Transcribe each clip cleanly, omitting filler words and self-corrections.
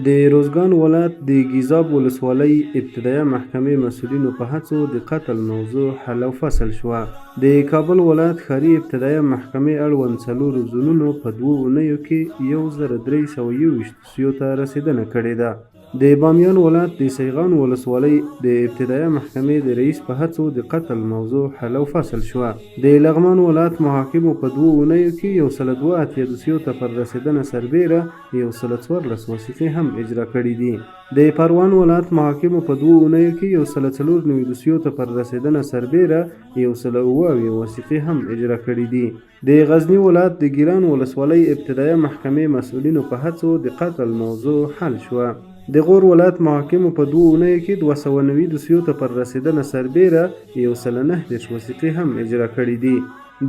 د روزګان ولایت د ګیزاب ولسوالۍ ابتدایه محکمې مسؤلینو په هڅو د قتل موضوع حل او فصل شوه. د کابل ولایت ښاري ابتدایه محکمې اړوند 4 زونونو په 2 اونیو کې 1321 دوسیو ته رسېدنه کړې ده. د بامیان ولایت د سیغان ولسوالۍ د ابتدایه محکمې د رئیس په هڅو د قتل موضوع حل او فصل شوه. د لغمان ولایت محاکمو په 2 اونیو کې 182 دوسیو ته پر رسېدنه سربیره 114 وثیقې هم اجرا کړي دي. د پروان ولایت محاکمو په 2 اونیو کې 194 دوسیو ته پر رسېدنه سربیره 107 وثیقې هم اجرا کړي دي. د غزنی ولایت د ګیلان ولسوالۍ ابتدایه محکمې مسؤلینو په هڅو د قتل موضوع حل شوه. د غور ولایت محاکمو په 2 اونیو کې 290 دوسیو ته پر رسېدنه سربیره 119 وثیقې هم اجرا کړي دي.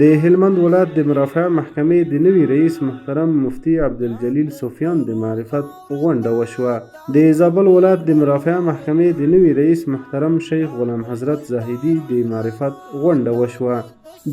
د هلمند ولایت د مرافعه محکمې د نوي رئیس محترم مفتي عبدالجلیل سفیان د معرفت غونډه وشوه. د زابل ولایت د مرافعه محکمې د نوي رئیس محترم شیخ غلام حضرت زاهدي د معرفت غونډه وشوه.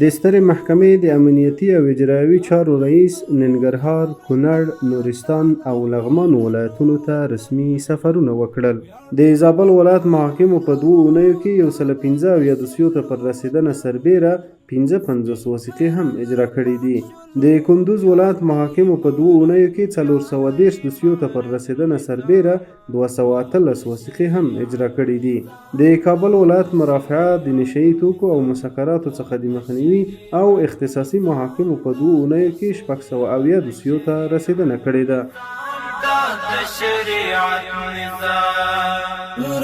د سترې محکمې د امنیتي او اجرایوي چارو رئیس ننګرهار، کونړ، نورستان او لغمان ولایتونو ته رسمي سفرونه وکړل. د زابل ولایت محاکمو په 2 اونیو کې 115 دوسیو ته پر رسېدنه سربیره 55 وثیقې هم اجرا کړي دي. د کندوز ولایت محاکمو په 2 اونیو کې 413 دوسیو ته پر رسېدنه سربیره 218 وثیقې هم اجرا کړي دي. د کابل ولایت مرافعه د نشهیي توکو او مسکراتو څخه د مخنیوي او اختصاصي محاکمو په 2 اونیو کې 670 دوسیو ته رسېدنه کړې ده.